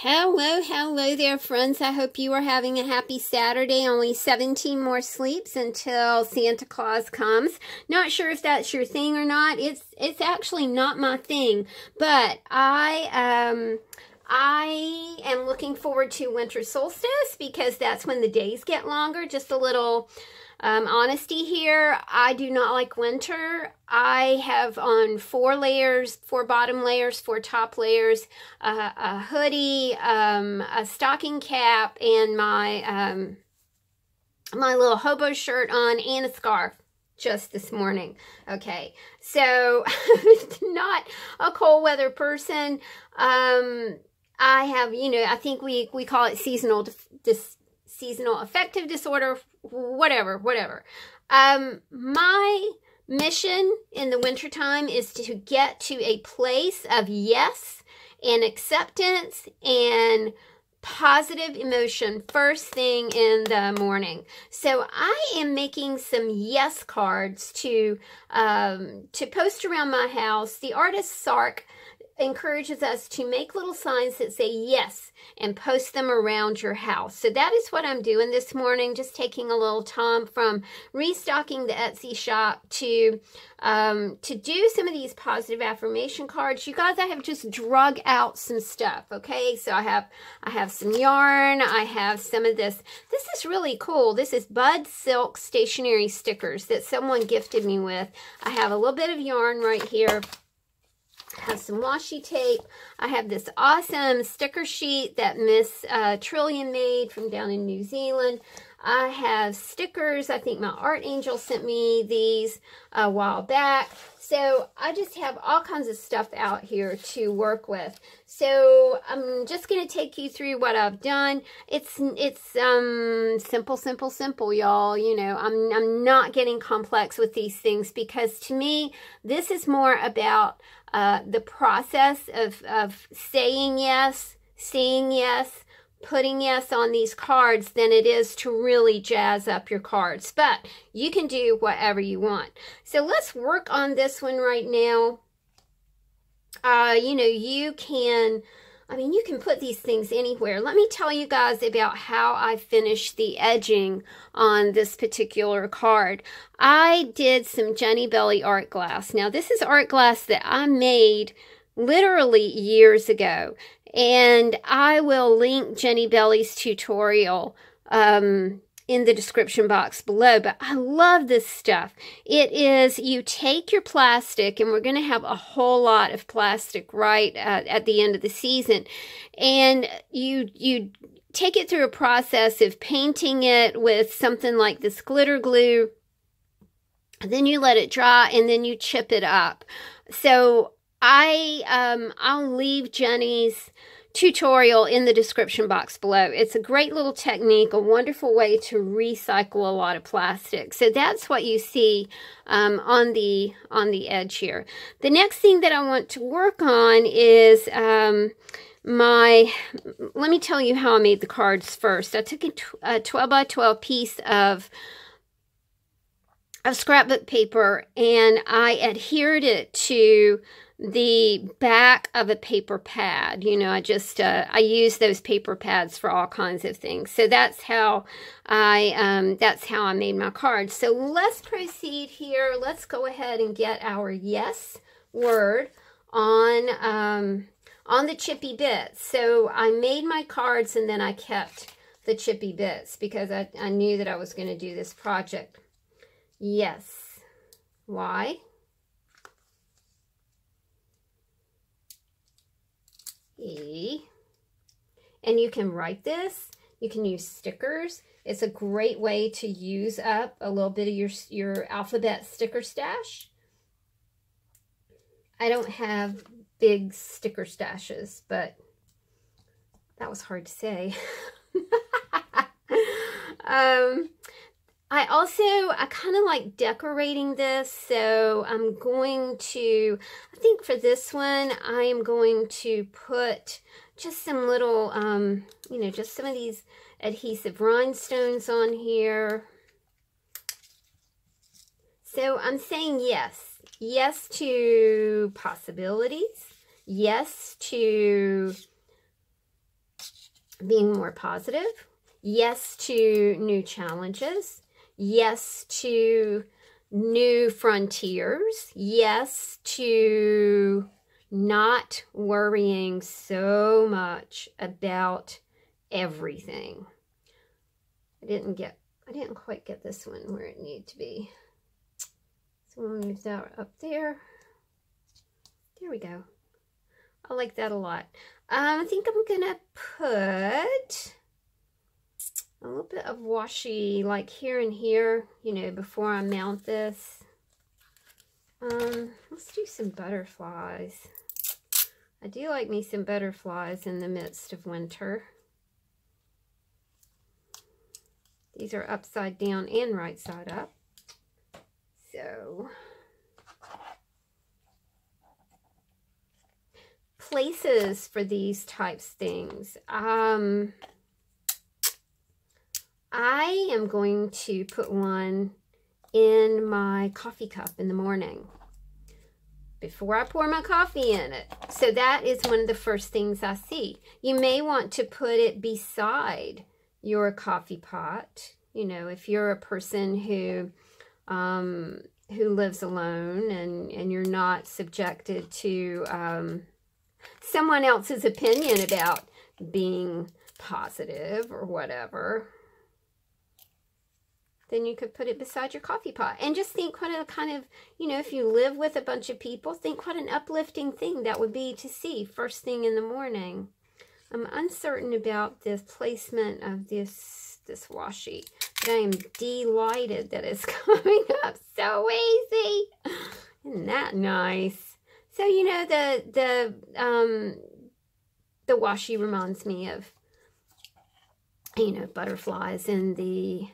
Hello there, friends. I hope you are having a happy Saturday. Only 17 more sleeps until Santa Claus comes. Not sure if that's your thing or not. It's actually not my thing, but I am looking forward to winter solstice because that's when the days get longer. Just a little honesty here. I do not like winter. I have on 4 layers, 4 bottom layers, 4 top layers, a hoodie, a stocking cap, and my my little hobo shirt on, and a scarf just this morning. Okay, so not a cold weather person. I have, I think we call it seasonal affective disorder, whatever. My mission in the wintertime is to get to a place of yes and acceptance and positive emotion first thing in the morning. So I am making some yes cards to post around my house. The artist Sark encourages us to make little signs that say yes and post them around your house. So that is what I'm doing this morning, just taking a little time from restocking the Etsy shop to do some of these positive affirmation cards. You guys, I have just drug out some stuff, okay? So I have some yarn, I have some of this. This is really cool. This is Bud Silk stationery stickers that someone gifted me with. I have a little bit of yarn right here. Have some washi tape. I have this awesome sticker sheet that Miss Trillion made from down in New Zealand. I have stickers. I think my art angel sent me these a while back. So I just have all kinds of stuff out here to work with. So I'm just going to take you through what I've done. It's simple, y'all. I'm not getting complex with these things because to me, this is more about the process of saying yes, saying yes, putting yes on these cards than it is to really jazz up your cards. But you can do whatever you want. So let's work on this one right now. You can put these things anywhere. Let me tell you guys about how I finished the edging on this particular card. I did some Jennibellie art glass. Now, this is art glass that I made literally years ago. And I will link Jennibellie's tutorial in the description box below, but I love this stuff. It is, you take your plastic, and we're going to have a whole lot of plastic right at the end of the season, and you take it through a process of painting it with something like this glitter glue, then you let it dry, and then you chip it up. So I'll leave Jenny's tutorial in the description box below. It's a great little technique, a wonderful way to recycle a lot of plastic. So that's what you see on the edge here. The next thing that I want to work on is let me tell you how I made the cards first. I took a 12 by 12 piece of scrapbook paper, and I adhered it to the back of a paper pad. I use those paper pads for all kinds of things. So that's how I made my cards. So let's proceed here. Let's go ahead and get our yes word on the chippy bits. So I made my cards, and then I kept the chippy bits because I knew that I was going to do this project. Yes. Why? E. And you can write this. You can use stickers. It's a great way to use up a little bit of your alphabet sticker stash. I don't have big sticker stashes, but that was hard to say. I kind of like decorating this, so I'm going to, I think for this one, I am going to put just some little, just some of these adhesive rhinestones on here. So I'm saying yes. Yes to possibilities. Yes to being more positive. Yes to new challenges. Yes to new frontiers. Yes to not worrying so much about everything. I didn't quite get this one where it needed to be. So we'll move that up there. There we go. I like that a lot. I think I'm gonna put a little bit of washi like here and here, you know, before I mount this. Let's do some butterflies. I do like me some butterflies in the midst of winter. These are upside down and right side up. So, places for these types of things. I am going to put one in my coffee cup in the morning before I pour my coffee in it. So that is one of the first things I see. You may want to put it beside your coffee pot. You know, if you're a person who lives alone and you're not subjected to someone else's opinion about being positive or whatever, then you could put it beside your coffee pot. And just think what a kind of, you know, if you live with a bunch of people, think what an uplifting thing that would be to see first thing in the morning. I'm uncertain about the placement of this washi, but I am delighted that it's coming up so easy. Isn't that nice? So, you know, the washi reminds me of, you know, butterflies in the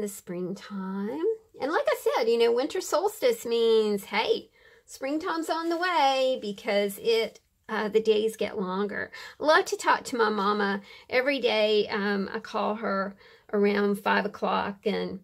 springtime. And like I said, you know, winter solstice means, hey, springtime's on the way, because the days get longer. I love to talk to my mama every day. I call her around 5 o'clock, and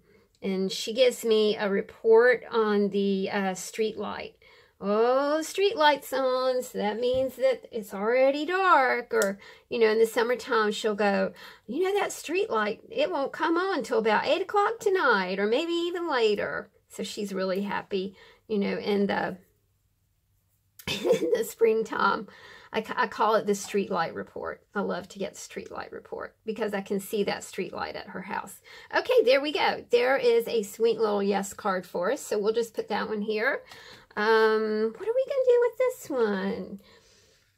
she gives me a report on the street light. Oh, the street light's on, so that means that it's already dark. Or, you know, in the summertime, she'll go, you know, that street light, it won't come on till about 8 o'clock tonight, or maybe even later. So she's really happy, you know, in the springtime. I call it the street light report. I love to get the street light report because I can see that street light at her house. Okay, there we go. There is a sweet little yes card for us. So we'll just put that one here. What are we going to do with this one?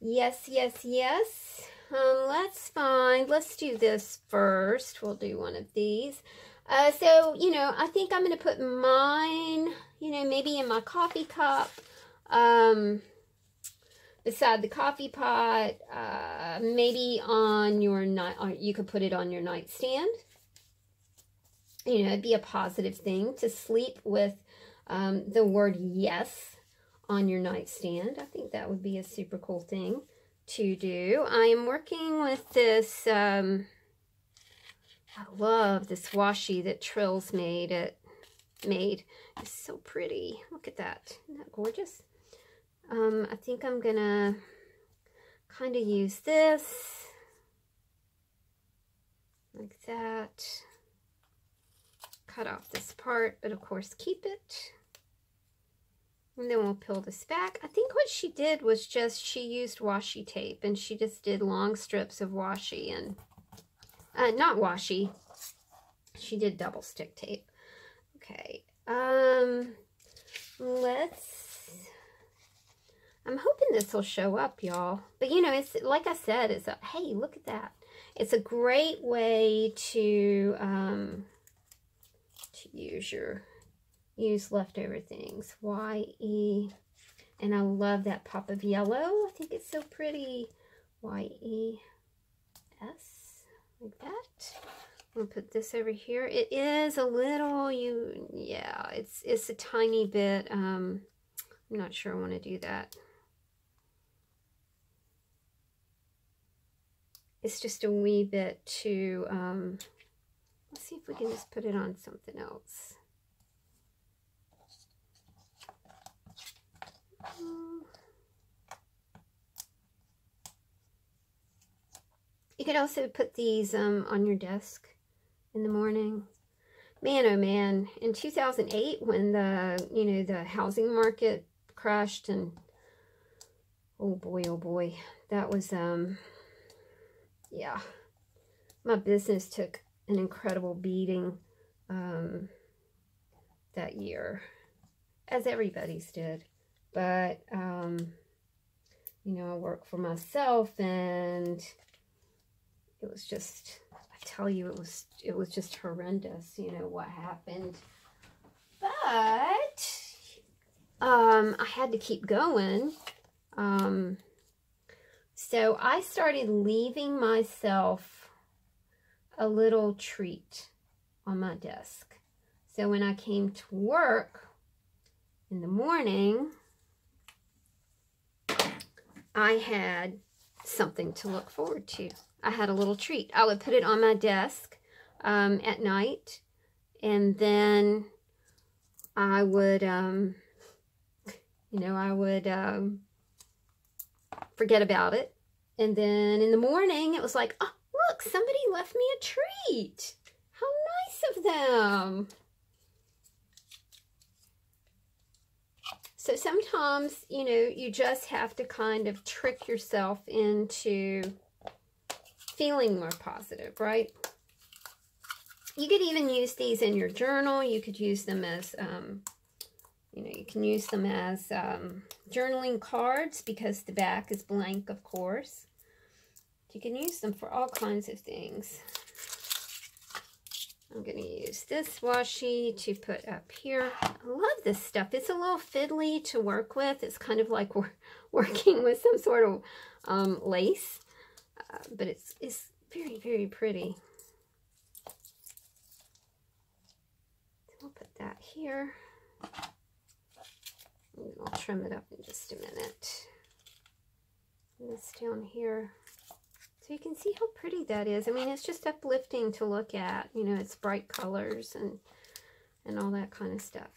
Yes, yes, yes. Let's do this first. We'll do one of these. So, you know, I think I'm going to put mine, you know, maybe in my coffee cup, beside the coffee pot, maybe on your you could put it on your nightstand. You know, it'd be a positive thing to sleep with the word yes on your nightstand. I think that would be a super cool thing to do. I am working with this, I love this washi that Trills made. It's so pretty. Look at that. Isn't that gorgeous? I think I'm gonna kind of use this like that. Cut off this part, but of course keep it. And then we'll peel this back. I think what she did was just, she used washi tape, and she just did long strips of washi, and not washi, she did double stick tape. Okay, I'm hoping this will show up, y'all. But you know, it's like I said, it's a, hey, look at that. It's a great way to use leftover things. Y-E, and I love that pop of yellow. I think it's so pretty. Y-E-S, like that. I'm gonna put this over here. It is a little, yeah, it's a tiny bit. I'm not sure I want to do that. It's just a wee bit too, let's see if we can just put it on something else. You could also put these on your desk in the morning. Man, oh man, in 2008 when the housing market crashed, and oh boy, that was, yeah, my business took an incredible beating that year, as everybody's did. But, you know, I work for myself, and it was just, I tell you, it was just horrendous, you know, what happened. But, I had to keep going. So I started leaving myself a little treat on my desk. So when I came to work in the morning, I had something to look forward to. I had a little treat. I would put it on my desk at night, and then I would, you know, I would forget about it. And then in the morning, it was like, oh, look, somebody left me a treat. How nice of them. So sometimes, you know, you just have to kind of trick yourself into feeling more positive, right? You could even use these in your journal. You could use them as, you know, you can use them as journaling cards, because the back is blank, of course. You can use them for all kinds of things. I'm going to use this washi to put up here. I love this stuff. It's a little fiddly to work with. It's kind of like we're working with some sort of lace. But it's very, very pretty. So I'll put that here. And I'll trim it up in just a minute. And this down here. So you can see how pretty that is. I mean, it's just uplifting to look at. You know, it's bright colors and all that kind of stuff.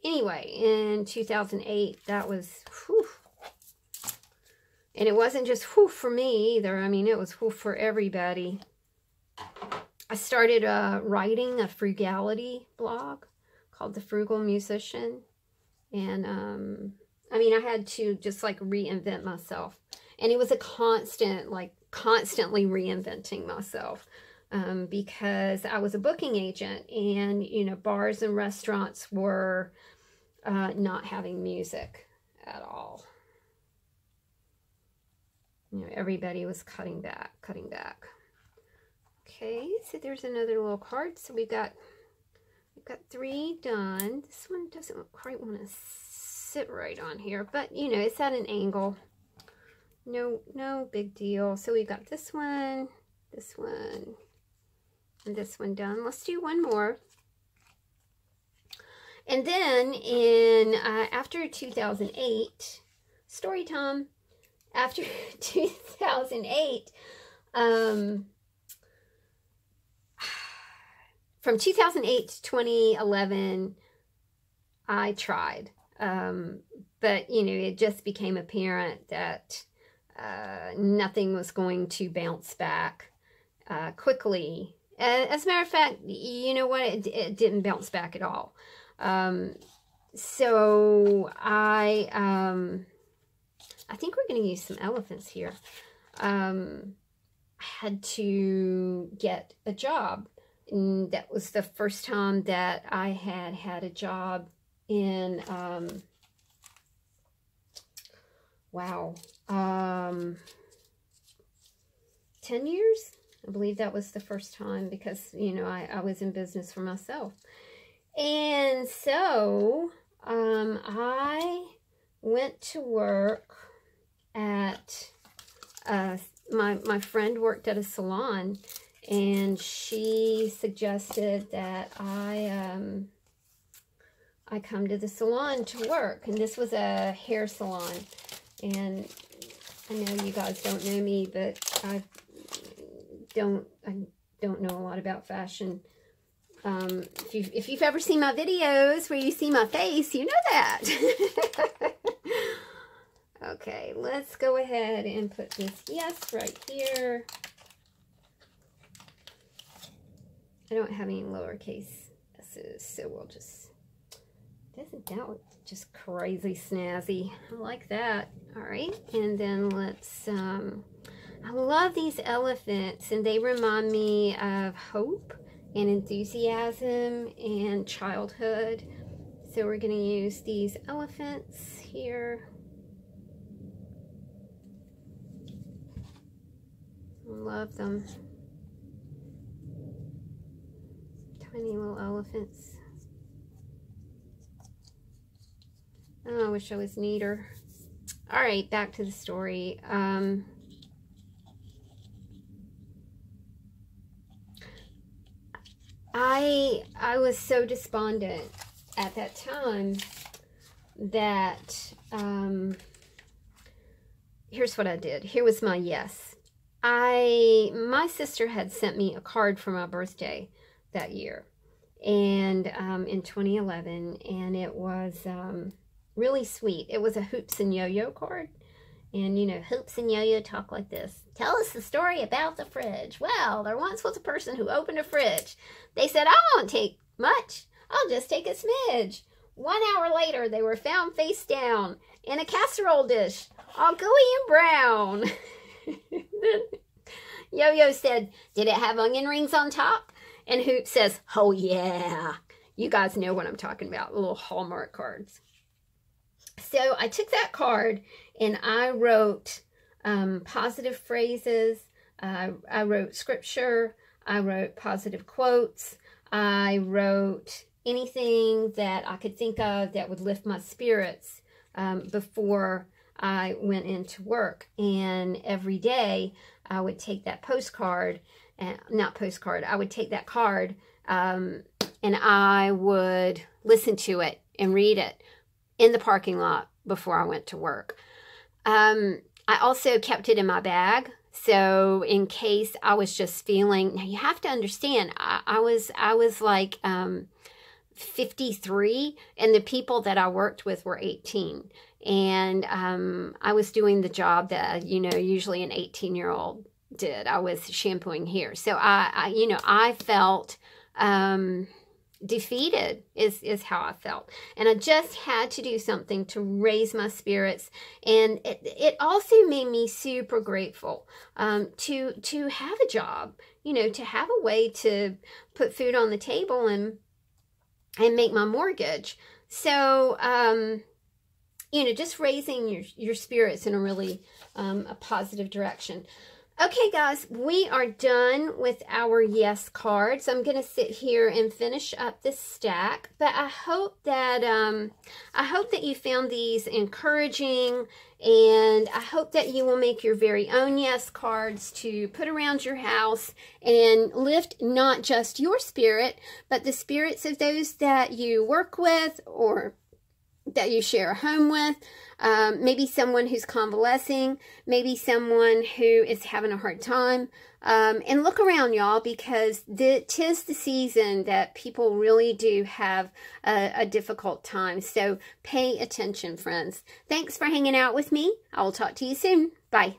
Anyway, in 2008, that was, whew. And it wasn't just whew for me either. I mean, it was whew for everybody. I started writing a frugality blog called The Frugal Musician. And, I mean, I had to just, like, reinvent myself. And it was a constant, like, constantly reinventing myself. Because I was a booking agent, and, you know, bars and restaurants were not having music at all. You know, everybody was cutting back. Okay, so there's another little card. So we've got 3 done. This one doesn't quite want to sit right on here, but you know, it's at an angle. No big deal. So we've got this one, and this one done. Let's do one more. And then after 2008, story time. After 2008, from 2008 to 2011, I tried. But, you know, it just became apparent that nothing was going to bounce back quickly. As a matter of fact, you know what? It didn't bounce back at all. So I think we're going to use some elephants here. I had to get a job. And that was the first time that I had a job in, wow, 10 years? I believe that was the first time, because, you know, I was in business for myself. And so, I went to work at, my friend worked at a salon, and she suggested that I come to the salon to work. And this was a hair salon. And I know you guys don't know me, but I don't know a lot about fashion. If you've ever seen my videos where you see my face, you know that. Okay, let's go ahead and put this yes right here. I don't have any lowercase s's, so we'll just, doesn't that look just crazy snazzy? I like that. All right, and then let's, I love these elephants, and they remind me of hope and enthusiasm and childhood. So we're going to use these elephants here. Love them. Tiny little elephants. Oh, I wish I was neater. All right, back to the story. I was so despondent at that time that here's what I did. Here was my yes. My sister had sent me a card for my birthday that year, and in 2011, and it was really sweet. It was a Hoops and Yo-Yo card, and you know, Hoops and Yo-Yo talk like this. Tell us the story about the fridge. Well, there once was a person who opened a fridge. They said, I won't take much. I'll just take a smidge. 1 hour later, they were found face down in a casserole dish, all gooey and brown. Then Yo-Yo said, did it have onion rings on top? And Hoop says, oh yeah. You guys know what I'm talking about, little Hallmark cards. So I took that card and I wrote positive phrases. I wrote scripture. I wrote positive quotes. I wrote anything that I could think of that would lift my spirits before I went into work. And every day I would take that postcard, I would take that card and I would listen to it and read it in the parking lot before I went to work. I also kept it in my bag. So in case I was just feeling, now you have to understand, I was like 53 and the people that I worked with were 18. And I was doing the job that, you know, usually an 18-year-old did. I was shampooing hair. So I felt defeated is how I felt. And I just had to do something to raise my spirits. And it also made me super grateful to have a job, you know, to have a way to put food on the table and make my mortgage. So, you know, just raising your spirits in a really a positive direction. Okay, guys, we are done with our yes cards. I'm going to sit here and finish up this stack, but I hope that you found these encouraging, and I hope that you will make your very own yes cards to put around your house and lift not just your spirit, but the spirits of those that you work with or that you share a home with, maybe someone who's convalescing, maybe someone who is having a hard time. And look around, y'all, because 'tis the season that people really do have a difficult time. So pay attention, friends. Thanks for hanging out with me. I will talk to you soon. Bye.